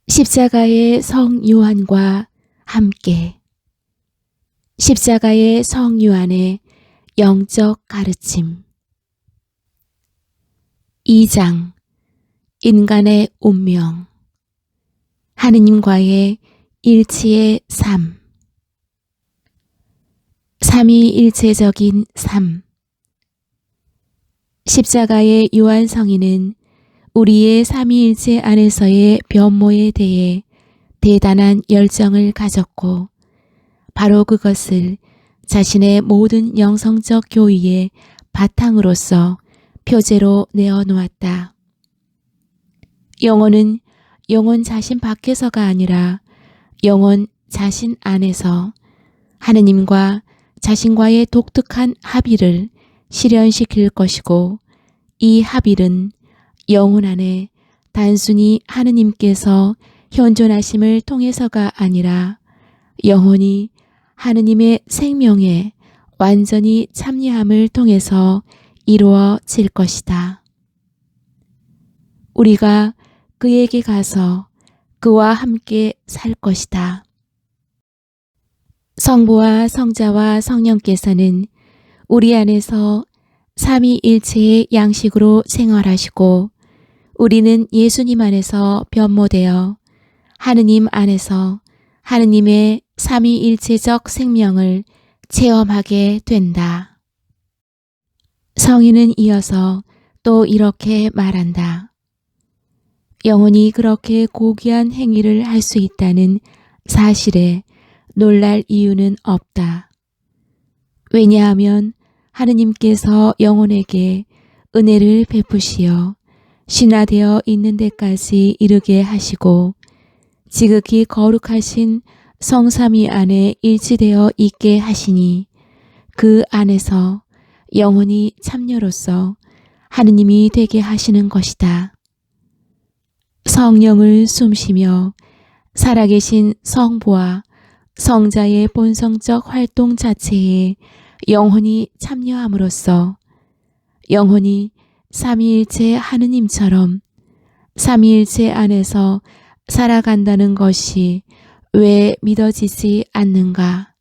십자가의 성 요한과 함께 십자가의 성 요한의 영적 가르침 2장 인간의 운명 하느님과의 일치의 삶 삼위일체적인 삶 십자가의 요한 성인은 우리의 삼위일체 안에서의 변모에 대해 대단한 열정을 가졌고 바로 그것을 자신의 모든 영성적 교의의 바탕으로서 표제로 내어놓았다. 영혼은 영혼 자신 밖에서가 아니라 영혼 자신 안에서 하느님과 자신과의 독특한 합의를 실현시킬 것이고 이 합의는 영혼 안에 단순히 하느님께서 현존하심을 통해서가 아니라 영혼이 하느님의 생명에 완전히 참여함을 통해서 이루어질 것이다. 우리가 그에게 가서 그와 함께 살 것이다. 성부와 성자와 성령께서는 우리 안에서 삼위일체의 양식으로 생활하시고 우리는 예수님 안에서 변모되어 하느님 안에서 하느님의 삼위일체적 생명을 체험하게 된다. 성인은 이어서 또 이렇게 말한다. 영혼이 그렇게 고귀한 행위를 할 수 있다는 사실에 놀랄 이유는 없다. 왜냐하면 하느님께서 영혼에게 은혜를 베푸시어 신화되어 있는 데까지 이르게 하시고 지극히 거룩하신 성삼위 안에 일치되어 있게 하시니 그 안에서 영혼이 참여로서 하느님이 되게 하시는 것이다. 성령을 숨쉬며 살아계신 성부와 성자의 본성적 활동 자체에 영혼이 참여함으로써 영혼이 삼위일체 하느님처럼 삼위일체 안에서 살아간다는 것이 왜 믿어지지 않는가?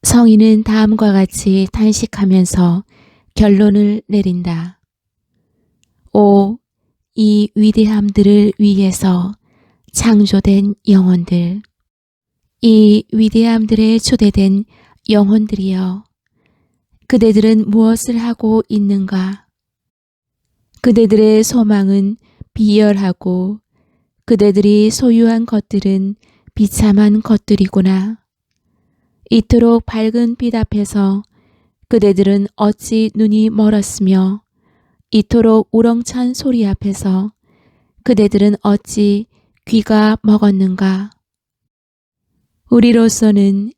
성인은 다음과 같이 탄식하면서 결론을 내린다. 오, 이 위대함들을 위해서 창조된 영혼들, 이 위대함들에 초대된 영혼들이여, 그대들은 무엇을 하고 있는가? 그대들의 소망은 비열하고 그대들이 소유한 것들은 비참한 것들이구나. 이토록 밝은 빛 앞에서 그대들은 어찌 눈이 멀었으며 이토록 우렁찬 소리 앞에서 그대들은 어찌 귀가 먹었는가. 우리로서는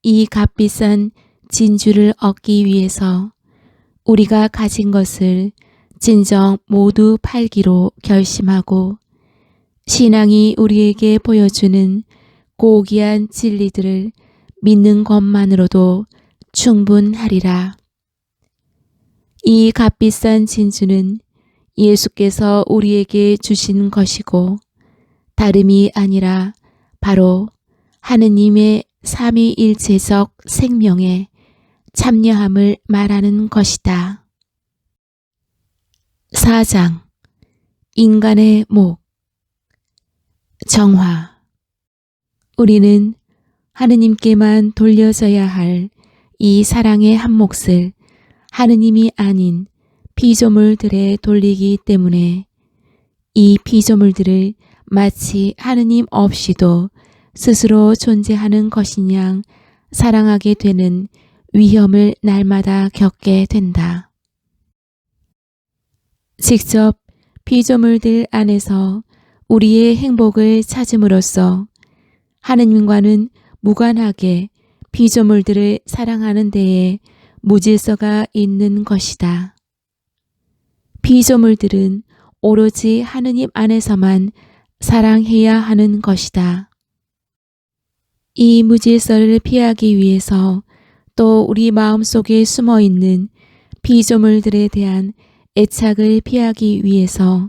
이 값비싼 진주를 얻기 위해서 우리가 가진 것을 진정 모두 팔기로 결심하고 신앙이 우리에게 보여주는 고귀한 진리들을 믿는 것만으로도 충분하리라. 이 값비싼 진주는 예수께서 우리에게 주신 것이고 다름이 아니라 바로 하느님의 삼위일체적 생명에 참여함을 말하는 것이다. 4장 인간의 목 정화 우리는 하느님께만 돌려져야 할 이 사랑의 한 몫을 하느님이 아닌 피조물들에 돌리기 때문에 이 피조물들을 마치 하느님 없이도 스스로 존재하는 것인 양 사랑하게 되는 위험을 날마다 겪게 된다. 직접 피조물들 안에서 우리의 행복을 찾음으로써 하느님과는 무관하게 피조물들을 사랑하는 데에 무질서가 있는 것이다. 피조물들은 오로지 하느님 안에서만 사랑해야 하는 것이다. 이 무질서를 피하기 위해서 또 우리 마음속에 숨어있는 피조물들에 대한 애착을 피하기 위해서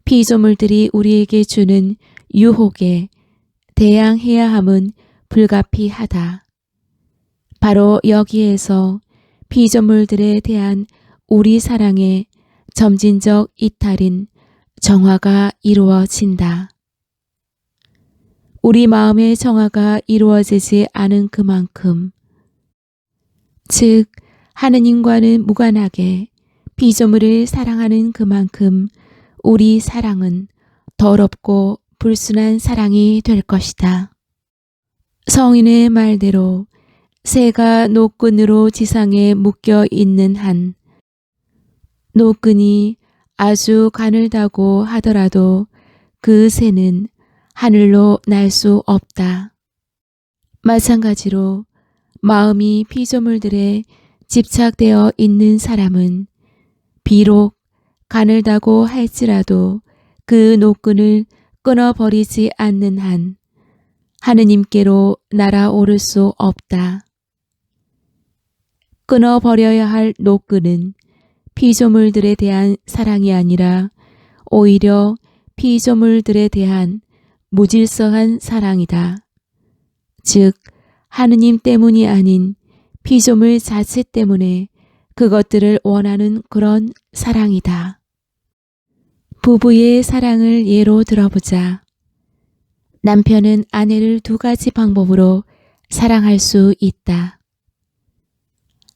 피조물들이 우리에게 주는 유혹에 대항해야 함은 불가피하다. 바로 여기에서 피조물들에 대한 우리 사랑의 점진적 이탈인 정화가 이루어진다. 우리 마음의 정화가 이루어지지 않은 그만큼, 즉 하느님과는 무관하게 피조물을 사랑하는 그만큼 우리 사랑은 더럽고 불순한 사랑이 될 것이다. 성인의 말대로 새가 노끈으로 지상에 묶여 있는 한 노끈이 아주 가늘다고 하더라도 그 새는 하늘로 날 수 없다. 마찬가지로 마음이 피조물들에 집착되어 있는 사람은 비록 가늘다고 할지라도 그 노끈을 끊어버리지 않는 한 하느님께로 날아오를 수 없다. 끊어버려야 할 노끈은 피조물들에 대한 사랑이 아니라 오히려 피조물들에 대한 무질서한 사랑이다. 즉 하느님 때문이 아닌 피조물 자체 때문에 그것들을 원하는 그런 사랑이다. 부부의 사랑을 예로 들어보자. 남편은 아내를 두 가지 방법으로 사랑할 수 있다.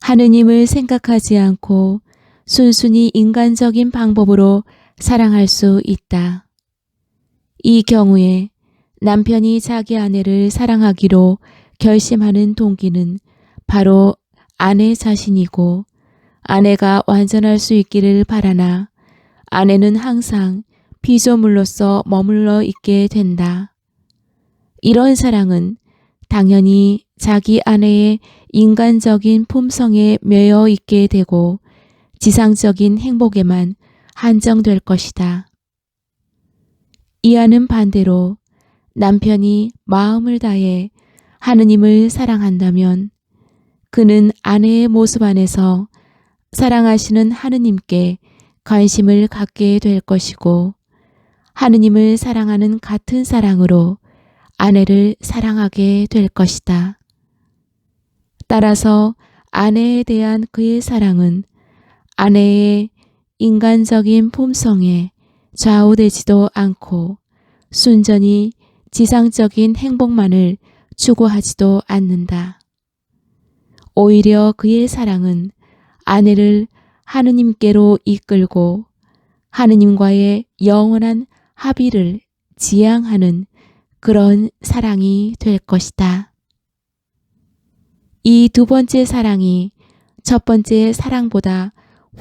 하느님을 생각하지 않고 순순히 인간적인 방법으로 사랑할 수 있다. 이 경우에 남편이 자기 아내를 사랑하기로 결심하는 동기는 바로 아내 자신이고, 아내가 완전할 수 있기를 바라나 아내는 항상 피조물로서 머물러 있게 된다. 이런 사랑은 당연히 자기 아내의 인간적인 품성에 매여 있게 되고 지상적인 행복에만 한정될 것이다. 이와는 반대로 남편이 마음을 다해 하느님을 사랑한다면 그는 아내의 모습 안에서 사랑하시는 하느님께 관심을 갖게 될 것이고, 하느님을 사랑하는 같은 사랑으로 아내를 사랑하게 될 것이다. 따라서 아내에 대한 그의 사랑은 아내의 인간적인 품성에 좌우되지도 않고 순전히 지상적인 행복만을 추구하지도 않는다. 오히려 그의 사랑은 아내를 하느님께로 이끌고 하느님과의 영원한 합의를 지향하는 그런 사랑이 될 것이다. 이 두 번째 사랑이 첫 번째 사랑보다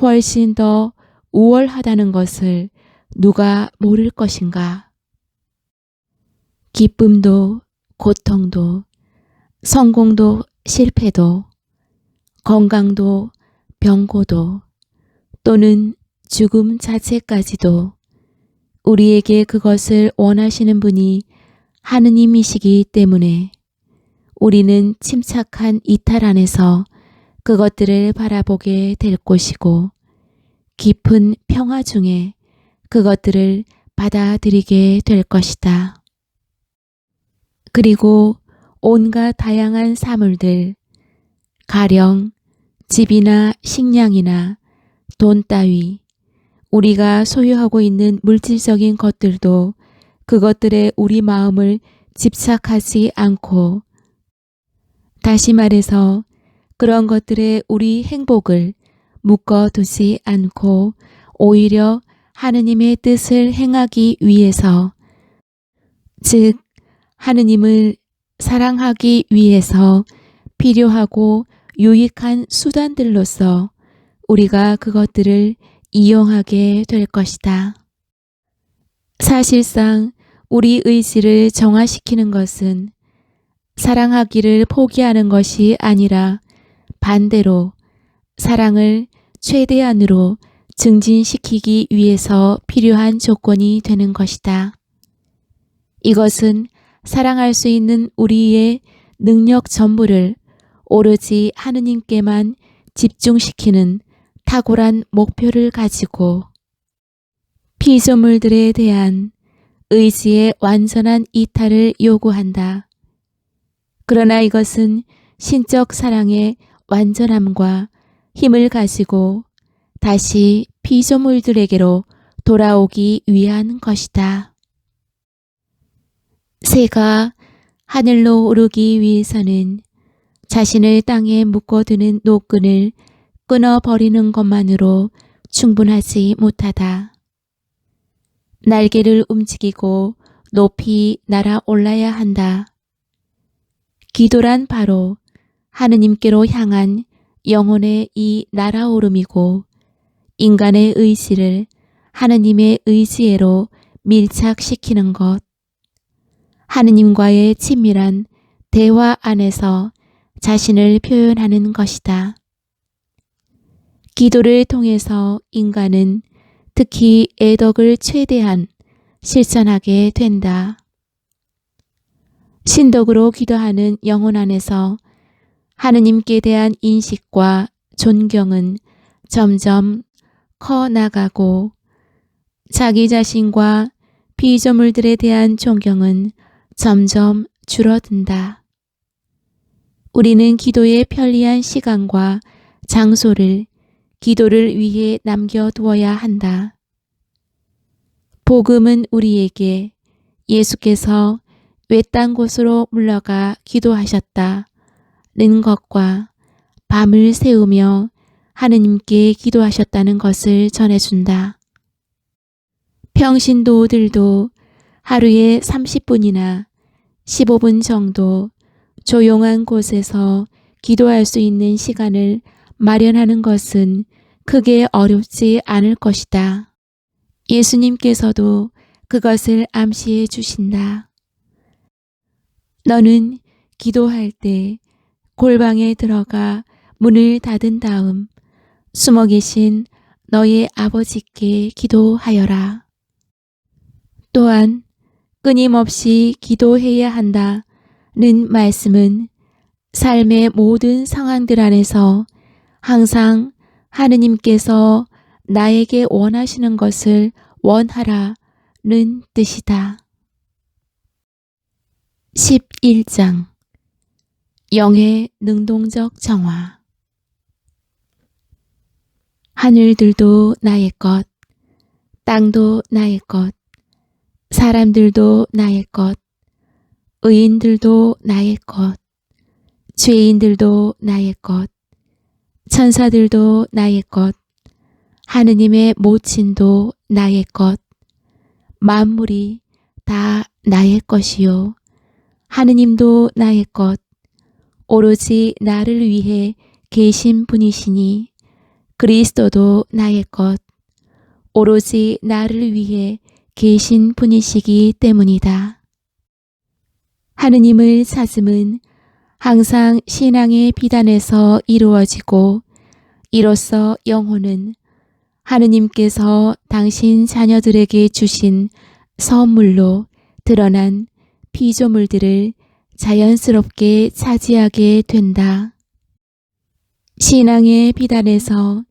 훨씬 더 우월하다는 것을 누가 모를 것인가? 기쁨도 고통도 성공도 실패도 건강도 병고도 또는 죽음 자체까지도 우리에게 그것을 원하시는 분이 하느님이시기 때문에 우리는 침착한 이탈 안에서 그것들을 바라보게 될 것이고 깊은 평화 중에 그것들을 받아들이게 될 것이다. 그리고 온갖 다양한 사물들, 가령 집이나 식량이나 돈 따위 우리가 소유하고 있는 물질적인 것들도 그것들에 우리 마음을 집착하지 않고, 다시 말해서 그런 것들에 우리 행복을 묶어두지 않고 오히려 하느님의 뜻을 행하기 위해서, 즉 하느님을 사랑하기 위해서 필요하고 유익한 수단들로서 우리가 그것들을 이용하게 될 것이다. 사실상 우리 의지를 정화시키는 것은 사랑하기를 포기하는 것이 아니라 반대로 사랑을 최대한으로 증진시키기 위해서 필요한 조건이 되는 것이다. 이것은 사랑할 수 있는 우리의 능력 전부를 오로지 하느님께만 집중시키는 탁월한 목표를 가지고 피조물들에 대한 의지의 완전한 이탈을 요구한다. 그러나 이것은 신적 사랑의 완전함과 힘을 가지고 다시 피조물들에게로 돌아오기 위한 것이다. 새가 하늘로 오르기 위해서는 자신을 땅에 묶어두는 노끈을 끊어버리는 것만으로 충분하지 못하다. 날개를 움직이고 높이 날아올라야 한다. 기도란 바로 하느님께로 향한 영혼의 이 날아오름이고 인간의 의지를 하느님의 의지로 밀착시키는 것, 하느님과의 친밀한 대화 안에서 자신을 표현하는 것이다. 기도를 통해서 인간은 특히 애덕을 최대한 실천하게 된다. 신덕으로 기도하는 영혼 안에서 하느님께 대한 인식과 존경은 점점 커 나가고 자기 자신과 피조물들에 대한 존경은 점점 줄어든다. 우리는 기도의 편리한 시간과 장소를 기도를 위해 남겨두어야 한다. 복음은 우리에게 예수께서 외딴 곳으로 물러가 기도하셨다는 것과 밤을 새우며 하느님께 기도하셨다는 것을 전해준다. 평신도들도 하루에 30분이나 15분 정도 조용한 곳에서 기도할 수 있는 시간을 마련하는 것은 크게 어렵지 않을 것이다. 예수님께서도 그것을 암시해 주신다. 너는 기도할 때 골방에 들어가 문을 닫은 다음 숨어 계신 너의 아버지께 기도하여라. 또한 끊임없이 기도해야 한다는 말씀은 삶의 모든 상황들 안에서 항상 하느님께서 나에게 원하시는 것을 원하라는 뜻이다. 11장 영의 능동적 정화. 하늘들도 나의 것, 땅도 나의 것, 사람들도 나의 것, 의인들도 나의 것, 죄인들도 나의 것, 천사들도 나의 것, 하느님의 모친도 나의 것, 만물이 다 나의 것이요. 하느님도 나의 것, 오로지 나를 위해 계신 분이시니 그리스도도 나의 것, 오로지 나를 위해 계신 분이시기 때문이다. 하느님을 찾음은 항상 신앙의 비단에서 이루어지고 이로써 영혼은 하느님께서 당신 자녀들에게 주신 선물로 드러난 피조물들을 자연스럽게 차지하게 된다. 신앙의 비단에서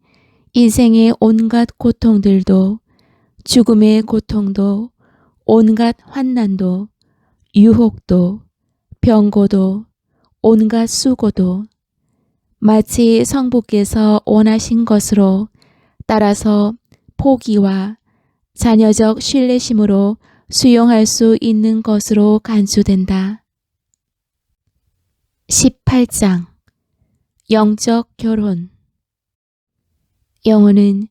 인생의 온갖 고통들도 죽음의 고통도 온갖 환난도 유혹도 병고도 온갖 수고도 마치 성부께서 원하신 것으로 따라서 포기와 자녀적 신뢰심으로 수용할 수 있는 것으로 간주된다. 18장 영적 결혼. 영혼은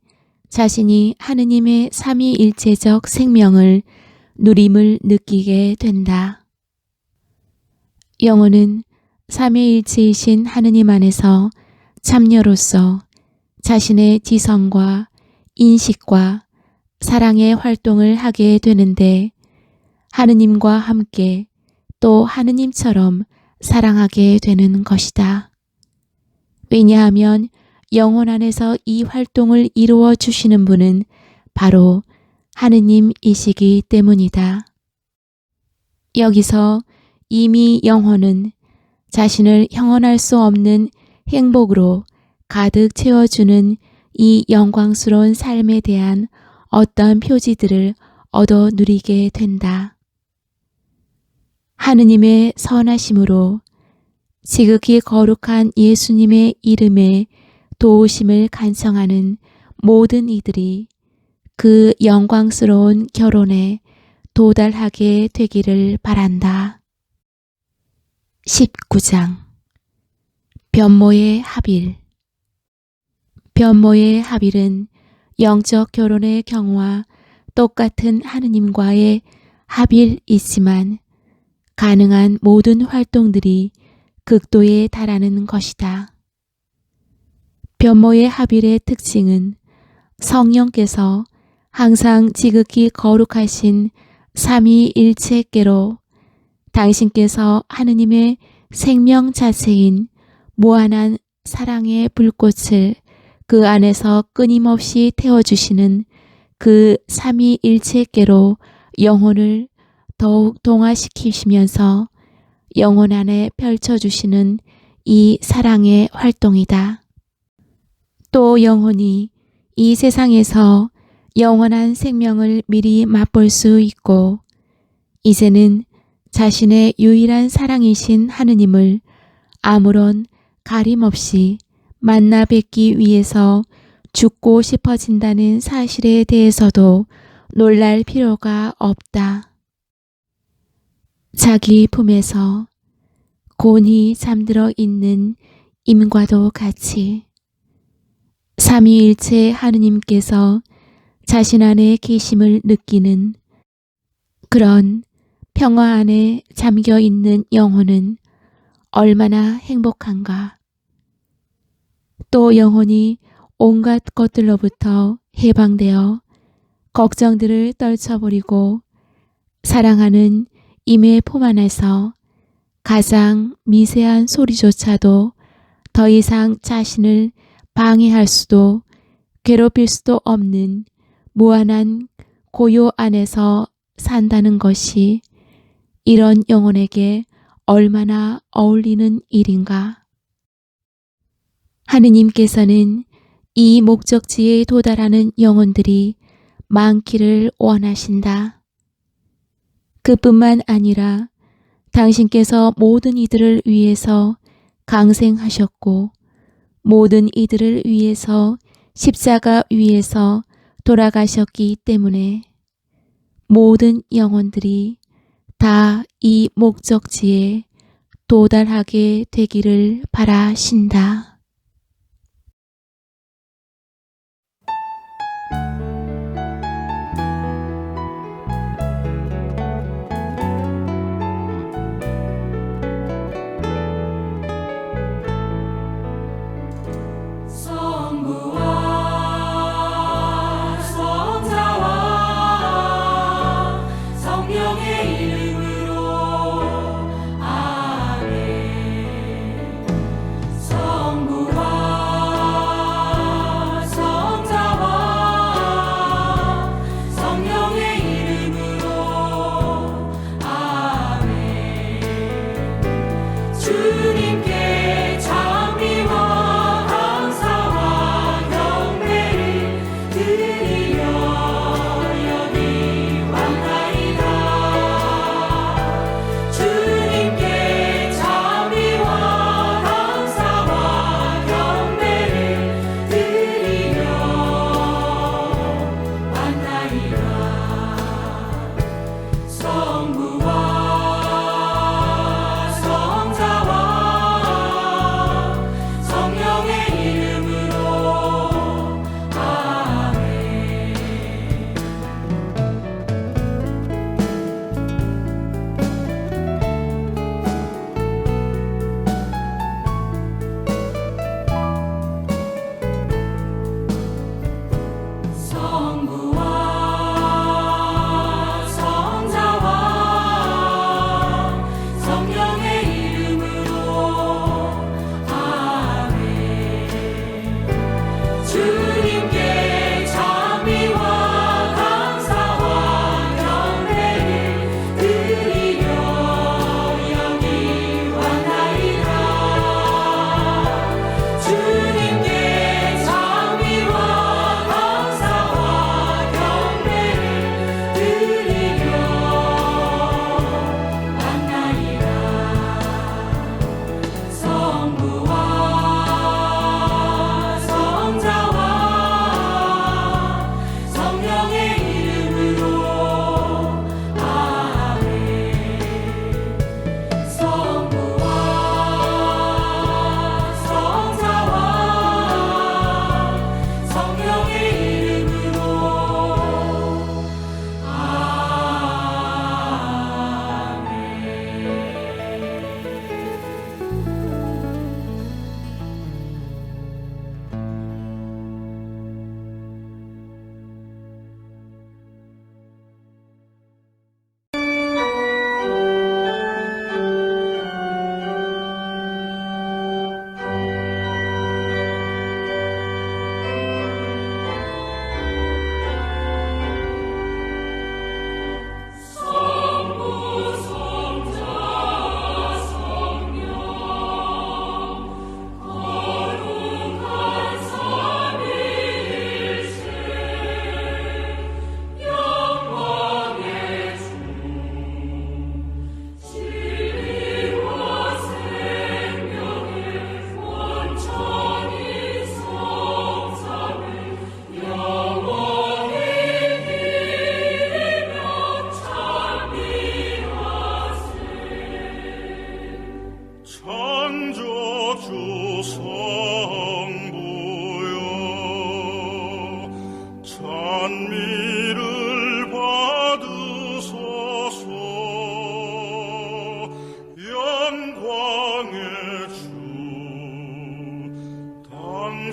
자신이 하느님의 삼위일체적 생명을 누림을 느끼게 된다. 영혼은 삼위일체이신 하느님 안에서 참여로서 자신의 지성과 인식과 사랑의 활동을 하게 되는데 하느님과 함께 또 하느님처럼 사랑하게 되는 것이다. 왜냐하면 영혼 안에서 이 활동을 이루어 주시는 분은 바로 하느님이시기 때문이다. 여기서 이미 영혼은 자신을 형언할 수 없는 행복으로 가득 채워주는 이 영광스러운 삶에 대한 어떤 표지들을 얻어 누리게 된다. 하느님의 선하심으로 지극히 거룩한 예수님의 이름에 도우심을 간청하는 모든 이들이 그 영광스러운 결혼에 도달하게 되기를 바란다. 19장 변모의 합일. 변모의 합일은 영적 결혼의 경우와 똑같은 하느님과의 합일이지만 가능한 모든 활동들이 극도에 달하는 것이다. 변모의 합일의 특징은 성령께서 항상 지극히 거룩하신 삼위일체께로 당신께서 하느님의 생명 자체인 무한한 사랑의 불꽃을 그 안에서 끊임없이 태워주시는 그 삼위일체께로 영혼을 더욱 동화시키시면서 영혼 안에 펼쳐주시는 이 사랑의 활동이다. 또 영혼이 이 세상에서 영원한 생명을 미리 맛볼 수 있고 이제는 자신의 유일한 사랑이신 하느님을 아무런 가림 없이 만나 뵙기 위해서 죽고 싶어진다는 사실에 대해서도 놀랄 필요가 없다. 자기 품에서 곤히 잠들어 있는 임과도 같이 삼위일체 하느님께서 자신 안에 계심을 느끼는 그런 평화 안에 잠겨 있는 영혼은 얼마나 행복한가. 또 영혼이 온갖 것들로부터 해방되어 걱정들을 떨쳐버리고 사랑하는 임의 품 안에서 가장 미세한 소리조차도 더 이상 자신을 방해할 수도 괴롭힐 수도 없는 무한한 고요 안에서 산다는 것이 이런 영혼에게 얼마나 어울리는 일인가. 하느님께서는 이 목적지에 도달하는 영혼들이 많기를 원하신다. 그뿐만 아니라 당신께서 모든 이들을 위해서 강생하셨고 모든 이들을 위해서 십자가 위에서 돌아가셨기 때문에 모든 영혼들이 다 이 목적지에 도달하게 되기를 바라신다.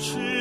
주시네